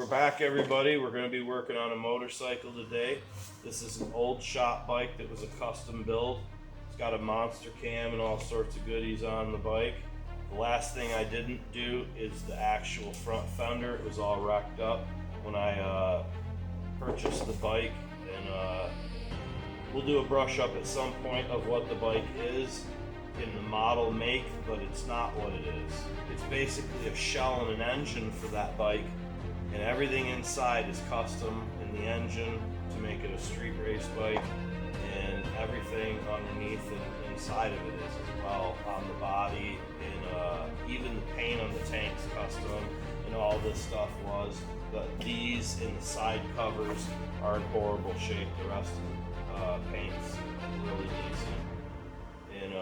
back, everybody. We're going to be working on a motorcycle today. This is an old shop bike that was a custom build. It's got a monster cam and all sorts of goodies on the bike. The last thing I didn't do is the actual front fender. It was all wrecked up when I purchased the bike, and we'll do a brush up at some point of what the bike is in the model make, but it's not what it is. It's basically a shell and an engine for that bike, and everything inside is custom in the engine to make it a street race bike, and everything underneath and inside of it is as well, on the body, and even the paint on the tank's custom, and all this stuff was. But these and the side covers are in horrible shape. The rest of the paint's really decent, and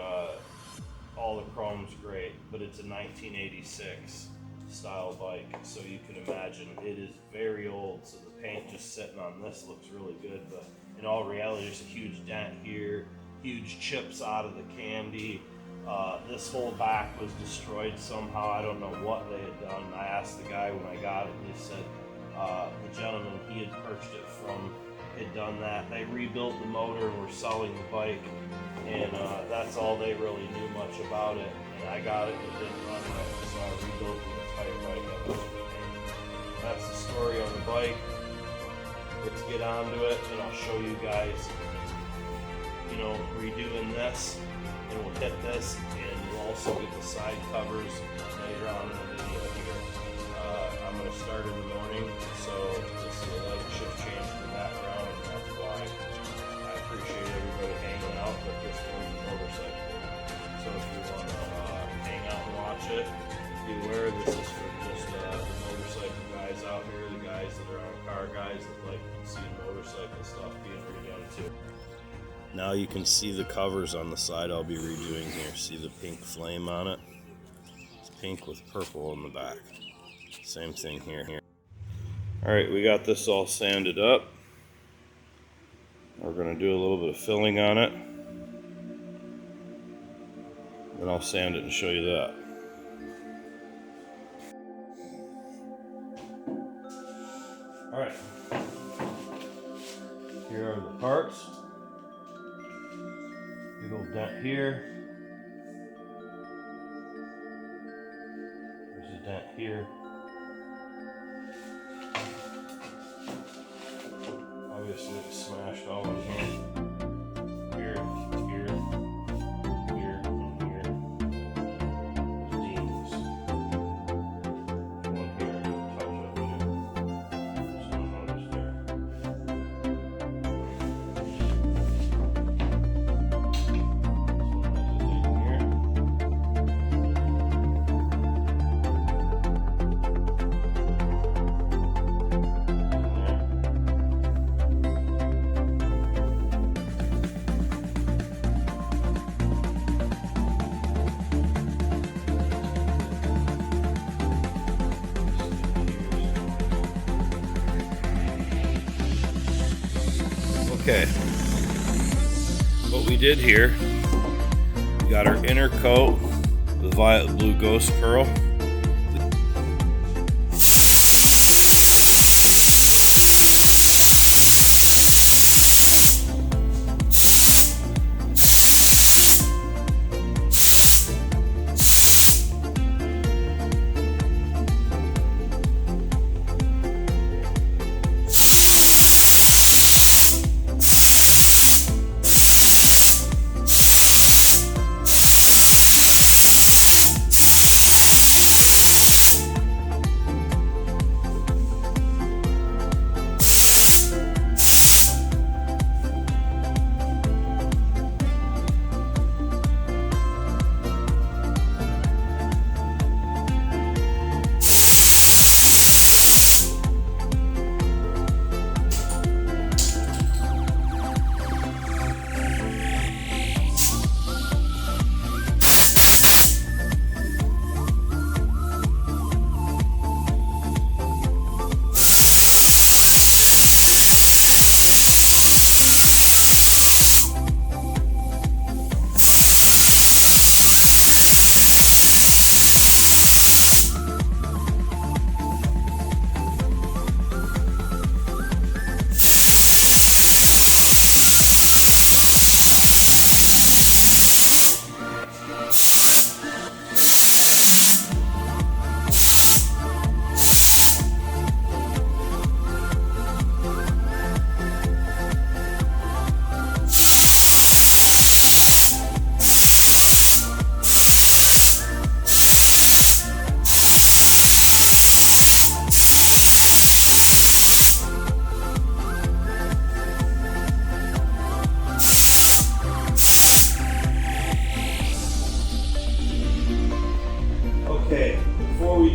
all the chrome's great, but it's a 1986 style bike, so you can imagine it is very old, so the paint just sitting on this looks really good, but in all reality there's a huge dent here, huge chips out of the candy. This whole back was destroyed somehow. I don't know what they had done. I asked the guy when I got it, and he said the gentleman he had purchased it from had done that. They rebuilt the motor and were selling the bike, and that's all they really knew much about it. And I got it, it didn't run right, so I rebuilt the entire bike. That's the story on the bike. Let's get onto it, and I'll show you guys, you know, redoing this, and we'll hit this, and we'll also get the side covers later on in the video here. I'm going to start in the morning, so you'll see a light shift change in the background, and that's why. I appreciate everybody hanging out, but this one's a motorcycle. So if you want to hang out and watch it, be aware this is for just the motorcycle guys out here, the guys that are on car guys that like seeing motorcycle stuff being redone too. Now you can see the covers on the side I'll be redoing here. See the pink flame on it? It's pink with purple in the back. Same thing here. Alright, we got this all sanded up. We're going to do a little bit of filling on it. Then I'll sand it and show you that. Alright. Here are the parts. Big old dent here. There's a dent here. Obviously it's smashed all in here. Here, here, here, and here. There's dings. One here, touch up too. Just don't notice there. Okay, what we did here, we got our inner coat, the violet blue ghost pearl.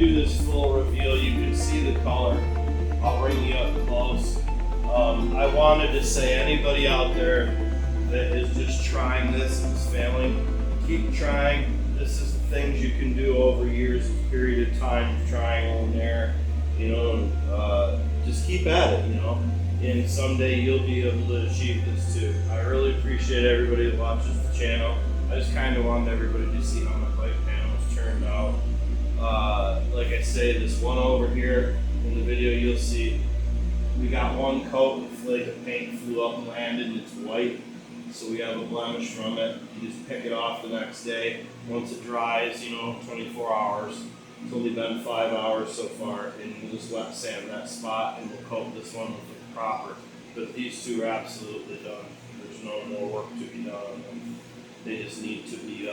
do this full reveal, you can see the color. I'll bring you up close. I wanted to say, anybody out there that is just trying this and is failing, keep trying. This is the things you can do over years, period of time, trying on there, you know, and just keep at it, you know, and someday you'll be able to achieve this too. I really appreciate everybody that watches the channel. I just kind of wanted everybody to see how my bike panels turned out. Like I say, this one over here in the video, you'll see we got one coat, the flake of paint flew up and landed, and it's white, so we have a blemish from it. You just pick it off the next day. Once it dries, you know, 24 hours. It's only been 5 hours so far, and we'll just wet sand that spot, and we'll coat this one with the proper. But these two are absolutely done. There's no more work to be done on them. They just need to be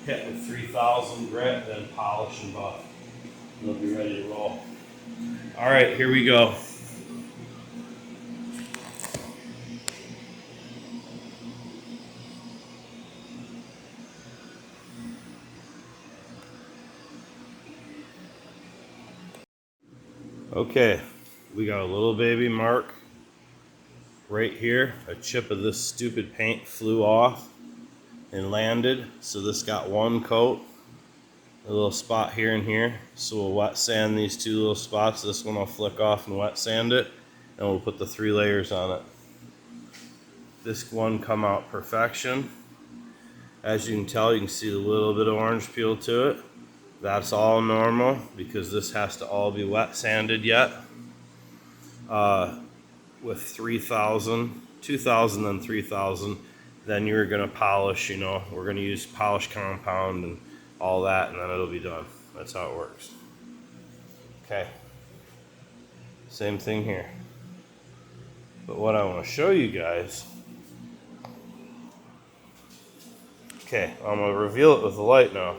hit with 3000 grit, then polish and buff. They'll be ready to roll. All right, here we go. Okay, we got a little baby mark right here. A chip of this stupid paint flew off and landed, so this got one coat. A little spot here and here, so we'll wet sand these two little spots. This one I'll flick off and wet sand it, and we'll put the 3 layers on it. This one come out perfection. As you can tell, you can see a little bit of orange peel to it. That's all normal because this has to all be wet sanded yet. With 3000, 2000 and 3000, then you're gonna polish, you know, we're gonna use polish compound and all that, and then it'll be done. That's how it works. Okay, same thing here. But what I wanna show you guys, okay, I'm gonna reveal it with the light now.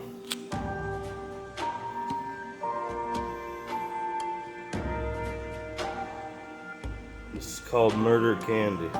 This is called Murder Candy.